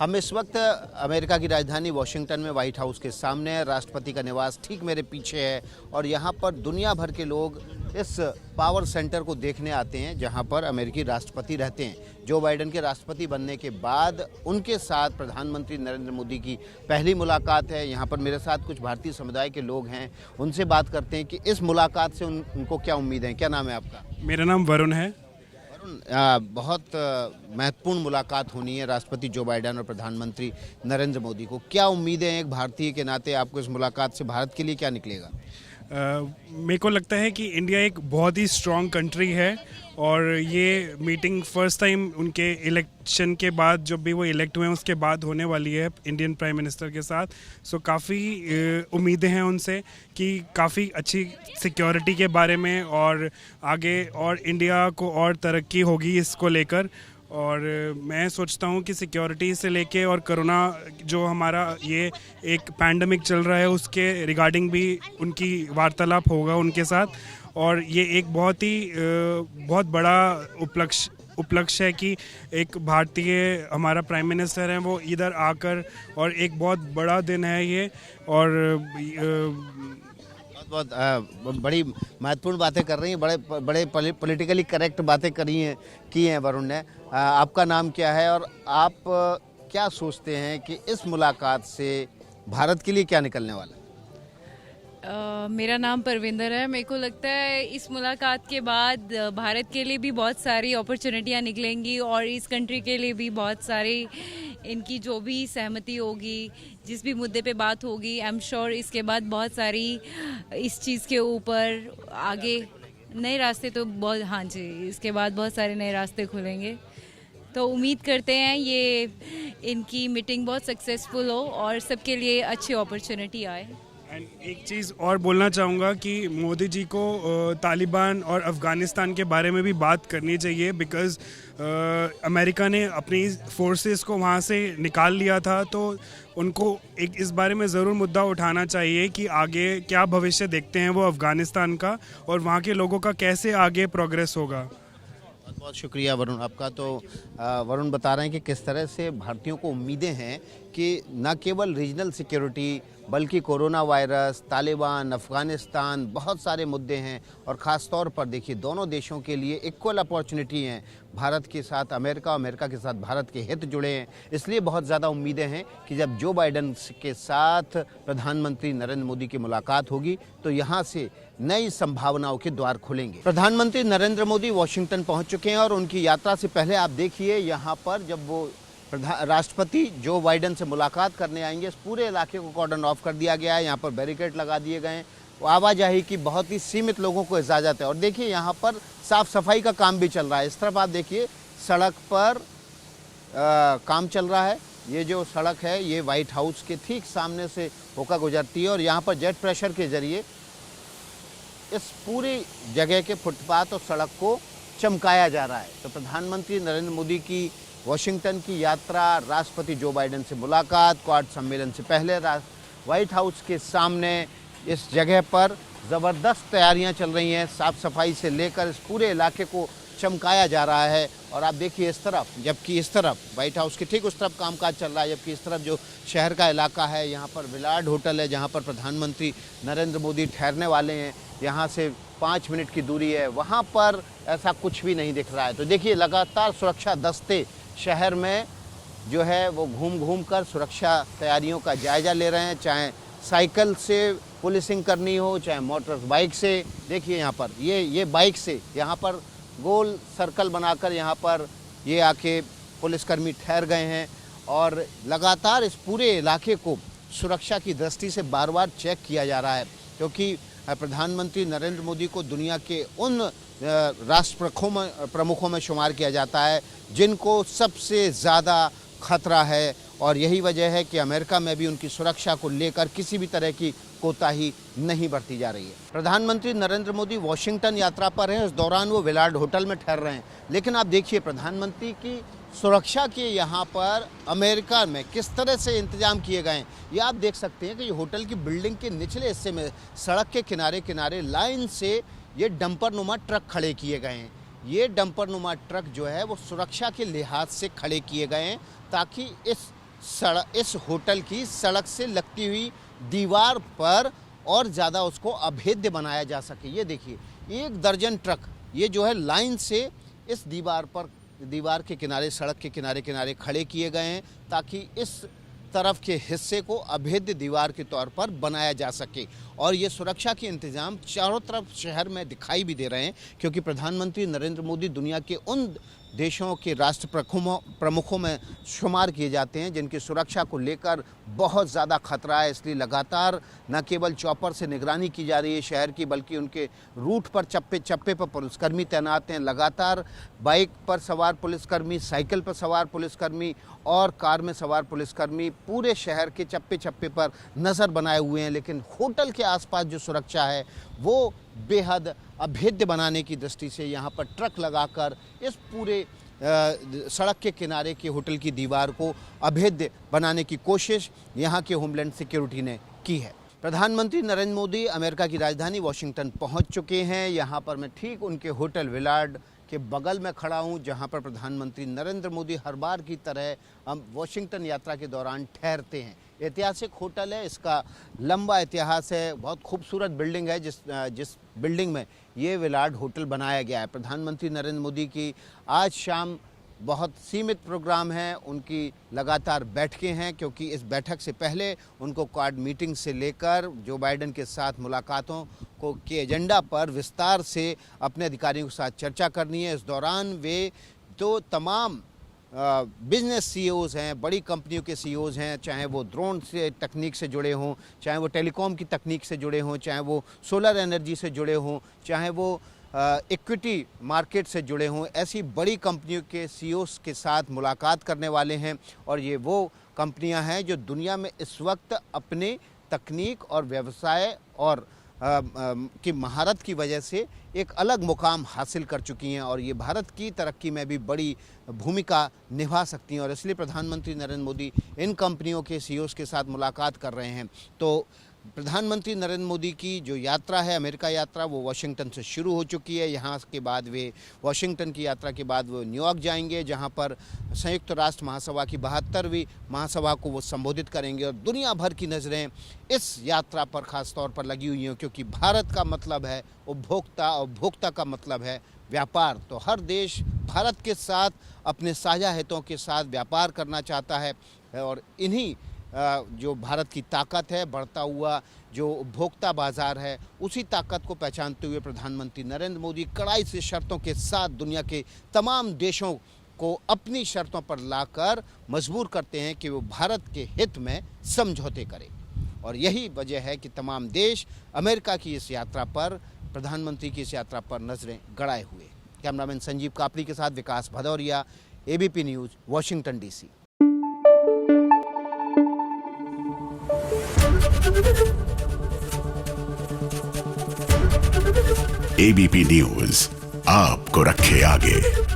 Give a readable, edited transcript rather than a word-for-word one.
हम इस वक्त अमेरिका की राजधानी वॉशिंगटन में व्हाइट हाउस के सामने है। राष्ट्रपति का निवास ठीक मेरे पीछे है और यहाँ पर दुनिया भर के लोग इस पावर सेंटर को देखने आते हैं जहाँ पर अमेरिकी राष्ट्रपति रहते हैं। जो बाइडेन के राष्ट्रपति बनने के बाद उनके साथ प्रधानमंत्री नरेंद्र मोदी की पहली मुलाकात है। यहाँ पर मेरे साथ कुछ भारतीय समुदाय के लोग हैं, उनसे बात करते हैं कि इस मुलाकात से उनको क्या उम्मीद है। क्या नाम है आपका? मेरा नाम वरुण है। बहुत महत्वपूर्ण मुलाकात होनी है राष्ट्रपति जो बाइडेन और प्रधानमंत्री नरेंद्र मोदी को। क्या उम्मीदें हैं एक भारतीय के नाते आपको इस मुलाकात से? भारत के लिए क्या निकलेगा? मेरे को लगता है कि इंडिया एक बहुत ही स्ट्रॉन्ग कंट्री है और ये मीटिंग फर्स्ट टाइम उनके इलेक्शन के बाद, जब भी वो इलेक्ट हुए हैं उसके बाद होने वाली है इंडियन प्राइम मिनिस्टर के साथ। सो काफ़ी उम्मीदें हैं उनसे कि काफ़ी अच्छी सिक्योरिटी के बारे में और आगे और इंडिया को और तरक्की होगी इसको लेकर। और मैं सोचता हूँ कि सिक्योरिटी से लेके और कोरोना जो हमारा ये एक पैंडमिक चल रहा है उसके रिगार्डिंग भी उनकी वार्तालाप होगा उनके साथ। और ये एक बहुत बड़ा उपलक्ष्य है कि एक भारतीय हमारा प्राइम मिनिस्टर हैं वो इधर आकर, और एक बहुत बड़ा दिन है ये। और बहुत बड़ी महत्वपूर्ण बातें कर रही हैं, बड़े पॉलिटिकली करेक्ट बातें की हैं वरुण ने। आपका नाम क्या है और आप क्या सोचते हैं कि इस मुलाकात से भारत के लिए क्या निकलने वाला है? मेरा नाम परविंदर है। मेरे को लगता है इस मुलाकात के बाद भारत के लिए भी बहुत सारी अपॉर्चुनिटियाँ निकलेंगी और इस कंट्री के लिए भी बहुत सारी इनकी जो भी सहमति होगी, जिस भी मुद्दे पे बात होगी, आई एम श्योर इसके बाद बहुत सारी इस चीज़ के ऊपर आगे नए रास्ते तो बहुत, हाँ जी, इसके बाद बहुत सारे नए रास्ते खुलेंगे। तो उम्मीद करते हैं ये इनकी मीटिंग बहुत सक्सेसफुल हो और सबके लिए अच्छी अपॉर्चुनिटी आए। एक चीज़ और बोलना चाहूँगा कि मोदी जी को तालिबान और अफ़गानिस्तान के बारे में भी बात करनी चाहिए, बिकॉज़ अमेरिका ने अपनी फोर्सेस को वहाँ से निकाल लिया था। तो उनको एक इस बारे में ज़रूर मुद्दा उठाना चाहिए कि आगे क्या भविष्य देखते हैं वो अफ़गानिस्तान का और वहाँ के लोगों का कैसे आगे प्रोग्रेस होगा। बहुत बहुत शुक्रिया वरुण आपका। तो वरुण बता रहे हैं कि किस तरह से भारतीयों को उम्मीदें हैं कि न केवल रीजनल सिक्योरिटी बल्कि कोरोना वायरस, तालिबान, अफ़गानिस्तान, बहुत सारे मुद्दे हैं और ख़ास तौर पर देखिए दोनों देशों के लिए इक्वल अपॉर्चुनिटी हैं। भारत के साथ अमेरिका, अमेरिका के साथ भारत के हित जुड़े हैं। इसलिए बहुत ज़्यादा उम्मीदें हैं कि जब जो बाइडेन के साथ प्रधानमंत्री नरेंद्र मोदी की मुलाकात होगी तो यहाँ से नई संभावनाओं के द्वार खुलेंगे। प्रधानमंत्री नरेंद्र मोदी वॉशिंगटन पहुँच चुके हैं और उनकी यात्रा से पहले आप देखिए यहाँ पर जब वो राष्ट्रपति जो बाइडेन से मुलाकात करने आएंगे, इस पूरे इलाके को कॉर्डन ऑफ कर दिया गया है। यहाँ पर बैरिकेड लगा दिए गए हैं। आवाजाही की बहुत ही सीमित लोगों को इजाज़त है। और देखिए यहाँ पर साफ़ सफाई का काम भी चल रहा है। इस तरफ आप देखिए सड़क पर काम चल रहा है। ये जो सड़क है ये व्हाइट हाउस के ठीक सामने से होकर गुजरती है और यहाँ पर जेट प्रेशर के ज़रिए इस पूरी जगह के फुटपाथ और सड़क को चमकाया जा रहा है। तो प्रधानमंत्री नरेंद्र मोदी की वॉशिंगटन की यात्रा, राष्ट्रपति जो बाइडेन से मुलाकात, क्वाड सम्मेलन से पहले व्हाइट हाउस के सामने इस जगह पर ज़बरदस्त तैयारियां चल रही हैं। साफ़ सफाई से लेकर इस पूरे इलाके को चमकाया जा रहा है। और आप देखिए इस तरफ, जबकि इस तरफ व्हाइट हाउस के ठीक उस तरफ कामकाज चल रहा है, जबकि इस तरफ जो शहर का इलाका है यहाँ पर विलार्ड होटल है जहाँ पर प्रधानमंत्री नरेंद्र मोदी ठहरने वाले हैं। यहाँ से 5 मिनट की दूरी है, वहाँ पर ऐसा कुछ भी नहीं दिख रहा है। तो देखिए लगातार सुरक्षा दस्ते शहर में जो है वो घूम घूम कर सुरक्षा तैयारियों का जायज़ा ले रहे हैं, चाहे साइकिल से पुलिसिंग करनी हो, चाहे मोटर बाइक से। देखिए यहाँ पर ये बाइक से यहाँ पर गोल सर्कल बनाकर यहाँ पर ये आके पुलिसकर्मी ठहर गए हैं और लगातार इस पूरे इलाके को सुरक्षा की दृष्टि से बार बार चेक किया जा रहा है, क्योंकि प्रधानमंत्री नरेंद्र मोदी को दुनिया के उन राष्ट्र प्रमुखों में शुमार किया जाता है जिनको सबसे ज़्यादा खतरा है। और यही वजह है कि अमेरिका में भी उनकी सुरक्षा को लेकर किसी भी तरह की कोताही नहीं बरती जा रही है। प्रधानमंत्री नरेंद्र मोदी वॉशिंगटन यात्रा पर हैं, इस दौरान वो विलार्ड होटल में ठहर रहे हैं। लेकिन आप देखिए प्रधानमंत्री की सुरक्षा के यहाँ पर अमेरिका में किस तरह से इंतजाम किए गए हैं ये आप देख सकते हैं कि ये होटल की बिल्डिंग के निचले हिस्से में सड़क के किनारे किनारे लाइन से ये डंपर नुमा ट्रक खड़े किए गए हैं। ये डंपर नुमा ट्रक जो है वो सुरक्षा के लिहाज से खड़े किए गए हैं ताकि इस इस होटल की सड़क से लगती हुई दीवार पर और ज़्यादा उसको अभेद्य बनाया जा सके। ये देखिए, 1 दर्जन ट्रक ये जो है लाइन से इस दीवार के किनारे, सड़क के किनारे किनारे खड़े किए गए हैं ताकि इस तरफ के हिस्से को अभेद्य दीवार के तौर पर बनाया जा सके। और ये सुरक्षा के इंतजाम चारों तरफ शहर में दिखाई भी दे रहे हैं, क्योंकि प्रधानमंत्री नरेंद्र मोदी दुनिया के उन देशों के राष्ट्र प्रमुखों में शुमार किए जाते हैं जिनकी सुरक्षा को लेकर बहुत ज़्यादा खतरा है। इसलिए लगातार न केवल चॉपर से निगरानी की जा रही है शहर की, बल्कि उनके रूट पर चप्पे चप्पे पर पुलिसकर्मी तैनात हैं। लगातार बाइक पर सवार पुलिसकर्मी, साइकिल पर सवार पुलिसकर्मी और कार में सवार पुलिसकर्मी पूरे शहर के चप्पे चप्पे पर नज़र बनाए हुए हैं। लेकिन होटल के आसपास जो सुरक्षा है वो बेहद अभेद्य बनाने की दृष्टि से यहाँ पर ट्रक लगाकर इस पूरे सड़क के किनारे के होटल की दीवार को अभेद्य बनाने की कोशिश यहाँ के होमलैंड सिक्योरिटी ने की है। प्रधानमंत्री नरेंद्र मोदी अमेरिका की राजधानी वॉशिंगटन पहुँच चुके हैं। यहाँ पर मैं ठीक उनके होटल विलार्ड के बगल में खड़ा हूँ, जहाँ पर प्रधानमंत्री नरेंद्र मोदी हर बार की तरह वॉशिंगटन यात्रा के दौरान ठहरते हैं। ऐतिहासिक होटल है, इसका लंबा इतिहास है, बहुत खूबसूरत बिल्डिंग है जिस बिल्डिंग में ये विलार्ड होटल बनाया गया है। प्रधानमंत्री नरेंद्र मोदी की आज शाम बहुत सीमित प्रोग्राम है, उनकी लगातार बैठकें हैं, क्योंकि इस बैठक से पहले उनको क्वाड मीटिंग से लेकर जो बाइडेन के साथ मुलाकातों के एजेंडा पर विस्तार से अपने अधिकारियों के साथ चर्चा करनी है। इस दौरान वे तो तमाम बिजनेस सीईओज़ हैं, बड़ी कंपनियों के सीईओज़ हैं, चाहे वो ड्रोन से तकनीक से जुड़े हों, चाहे वो टेलीकॉम की तकनीक से जुड़े हों, चाहे वो सोलर एनर्जी से जुड़े हों, चाहे वो इक्विटी मार्केट से जुड़े हों, ऐसी बड़ी कंपनियों के सीईओज़ के साथ मुलाकात करने वाले हैं। और ये वो कंपनियां हैं जो दुनिया में इस वक्त अपने तकनीक और व्यवसाय और की महारत की वजह से एक अलग मुकाम हासिल कर चुकी हैं और ये भारत की तरक्की में भी बड़ी भूमिका निभा सकती हैं। और इसलिए प्रधानमंत्री नरेंद्र मोदी इन कंपनियों के सीईओज़ के साथ मुलाकात कर रहे हैं। तो प्रधानमंत्री नरेंद्र मोदी की जो यात्रा है, अमेरिका यात्रा, वो वाशिंगटन से शुरू हो चुकी है। यहाँ के बाद वे वाशिंगटन की यात्रा के बाद वो न्यूयॉर्क जाएंगे, जहाँ पर संयुक्त राष्ट्र महासभा की 72वीं महासभा को वो संबोधित करेंगे। और दुनिया भर की नज़रें इस यात्रा पर ख़ास तौर पर लगी हुई हैं, क्योंकि भारत का मतलब है उपभोक्ता और उपभोक्ता का मतलब है व्यापार। तो हर देश भारत के साथ अपने साझा हितों के साथ व्यापार करना चाहता है और इन्हीं जो भारत की ताकत है, बढ़ता हुआ जो उपभोक्ता बाज़ार है, उसी ताकत को पहचानते हुए प्रधानमंत्री नरेंद्र मोदी कड़ाई से शर्तों के साथ दुनिया के तमाम देशों को अपनी शर्तों पर लाकर मजबूर करते हैं कि वो भारत के हित में समझौते करें। और यही वजह है कि तमाम देश अमेरिका की इस यात्रा पर, प्रधानमंत्री की इस यात्रा पर नज़रें गड़ाए हुए। कैमरामैन संजीव कापड़ी के साथ Vikas Bhadauria, ABP news, Washington DC। ABP news आपको रखे आगे।